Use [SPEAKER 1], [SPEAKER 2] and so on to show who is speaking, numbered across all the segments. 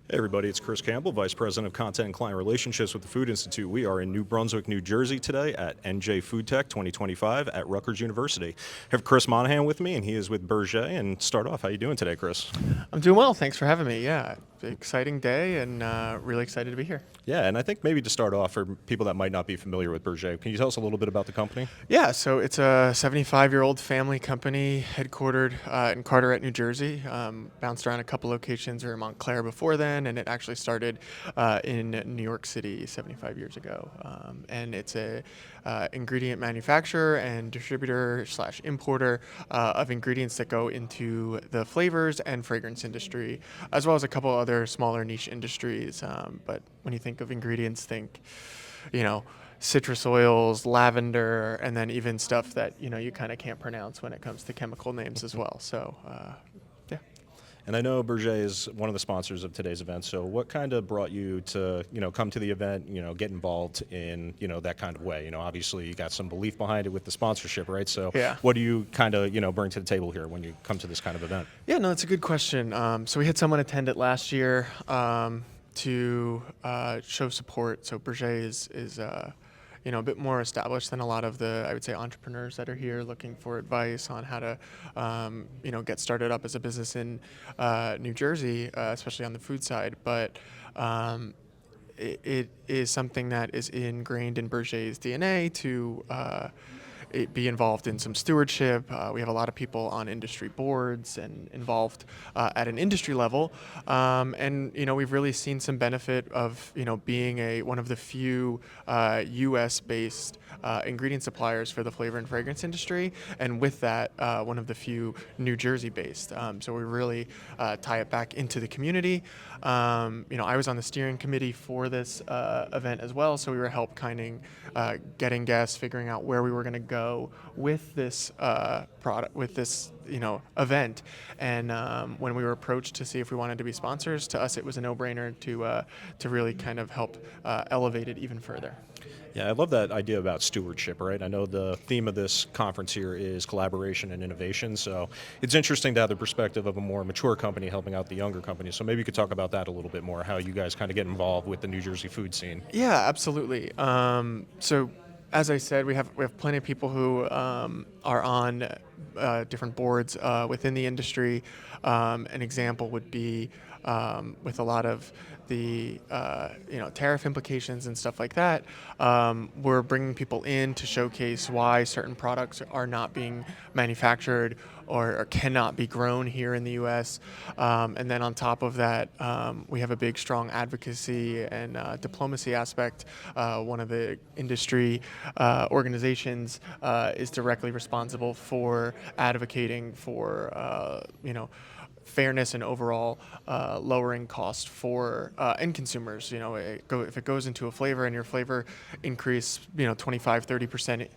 [SPEAKER 1] Hey everybody, it's Chris Campbell, Vice President of Content and Client Relationships with the Food Institute. We are in New Brunswick, New Jersey today at NJ FoodTech 2025 at Rutgers University. I have Chris Monaghan with me, and he is with Berger. And start off, how you doing today, Chris?
[SPEAKER 2] I'm doing well. Thanks for having me. Yeah, exciting day and really excited to be here.
[SPEAKER 1] Yeah, and I think maybe to start off, for people that might not be familiar with Berger, can you tell us a little bit about the company?
[SPEAKER 2] Yeah, so it's a 75-year-old family company headquartered in Carteret, New Jersey. Bounced around a couple locations. We were in Montclair before then, and it actually started in New York City 75 years ago. And it's a ingredient manufacturer and distributor slash importer of ingredients that go into the flavors and fragrance industry, as well as a couple other smaller niche industries. But when you think of ingredients, think, you know, citrus oils, lavender, and then even stuff that you kind of can't pronounce when it comes to chemical names as well. So, yeah.
[SPEAKER 1] And I know Berger is one of the sponsors of today's event. So, what kind of brought you to, come to the event, get involved in, that kind of way? Obviously you got some belief behind it with the sponsorship, right? So,
[SPEAKER 2] Yeah.
[SPEAKER 1] what do you kind of, bring to the table here when you come to this kind of event?
[SPEAKER 2] Yeah, no, that's a good question. So we had someone attend it last year to show support. So Berger is a bit more established than a lot of the, I would say, entrepreneurs that are here looking for advice on how to, get started up as a business in New Jersey, especially on the food side. But it is something that is ingrained in Berger's DNA to be involved in some stewardship. We have a lot of people on industry boards and involved at an industry level, and we've really seen some benefit of being one of the few U.S.-based ingredient suppliers for the flavor and fragrance industry, and with that, one of the few New Jersey-based. So we really tie it back into the community. I was on the steering committee for this event as well, so we were getting guests, figuring out where we were going to go with this product, with this event. And when we were approached to see if we wanted to be sponsors, to us it was a no-brainer to really kind of help elevate it even further.
[SPEAKER 1] Yeah, I love that idea about stewardship, right? I know the theme of this conference here is collaboration and innovation, so it's interesting to have the perspective of a more mature company helping out the younger companies. So maybe you could talk about that a little bit more, how you guys kind of get involved with the New Jersey food scene.
[SPEAKER 2] Yeah, absolutely. So as I said, we have plenty of people who are on different boards within the industry. An example would be with a lot of the tariff implications and stuff like that. We're bringing people in to showcase why certain products are not being manufactured or cannot be grown here in the U.S. And then on top of that, we have a big, strong advocacy and diplomacy aspect. One of the industry organizations is directly responsible for advocating for, fairness and overall lowering cost for end consumers. If it goes into a flavor and your flavor increase 25-30%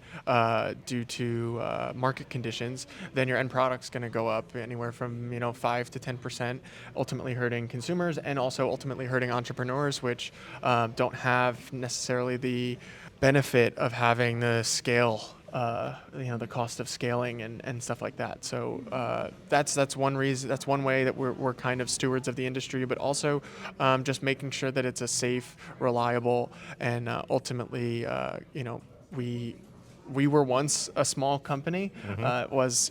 [SPEAKER 2] due to market conditions, then your end product's going to go up anywhere from 5 to 10%, ultimately hurting consumers and also ultimately hurting entrepreneurs, which don't have necessarily the benefit of having the scale, the cost of scaling and stuff like that. So that's one reason. That's one way that we're kind of stewards of the industry, but also just making sure that it's a safe, reliable, and ultimately, we were once a small company. It was,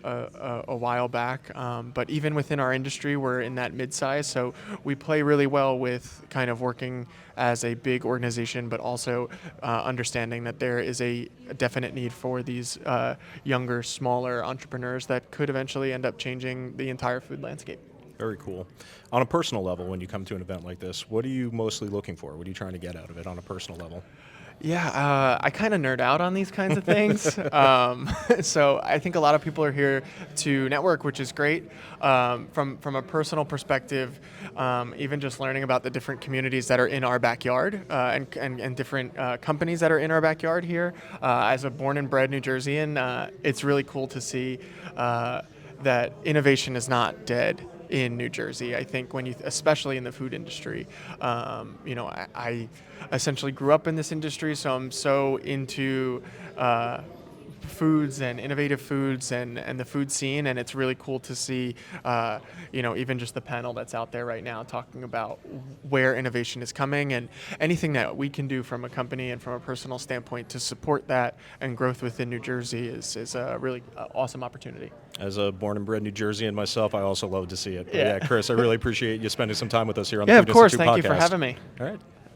[SPEAKER 2] a while back. But even within our industry, we're in that mid-size. So we play really well with kind of working as a big organization, but also understanding that there is a definite need for these younger, smaller entrepreneurs that could eventually end up changing the entire food landscape.
[SPEAKER 1] Very cool. On a personal level, when you come to an event like this, what are you mostly looking for? What are you trying to get out of it on a personal level?
[SPEAKER 2] Yeah, I kind of nerd out on these kinds of things. So I think a lot of people are here to network, which is great. From a personal perspective, even just learning about the different communities that are in our backyard and different companies that are in our backyard here. As a born and bred New Jerseyan, it's really cool to see that innovation is not dead in New Jersey. I think especially in the food industry, I essentially grew up in this industry, so I'm so into foods and innovative foods and the food scene, and it's really cool to see, even just the panel that's out there right now talking about where innovation is coming and anything that we can do from a company and from a personal standpoint to support that and growth within New Jersey is a really awesome opportunity.
[SPEAKER 1] As a born and bred New Jerseyan myself, I also love to see it. But
[SPEAKER 2] Yeah.
[SPEAKER 1] Chris, I really appreciate you spending some time with us here on
[SPEAKER 2] Yeah,
[SPEAKER 1] the
[SPEAKER 2] of
[SPEAKER 1] Food
[SPEAKER 2] course.
[SPEAKER 1] Institute
[SPEAKER 2] Thank you
[SPEAKER 1] podcast.
[SPEAKER 2] for having me.
[SPEAKER 1] All right.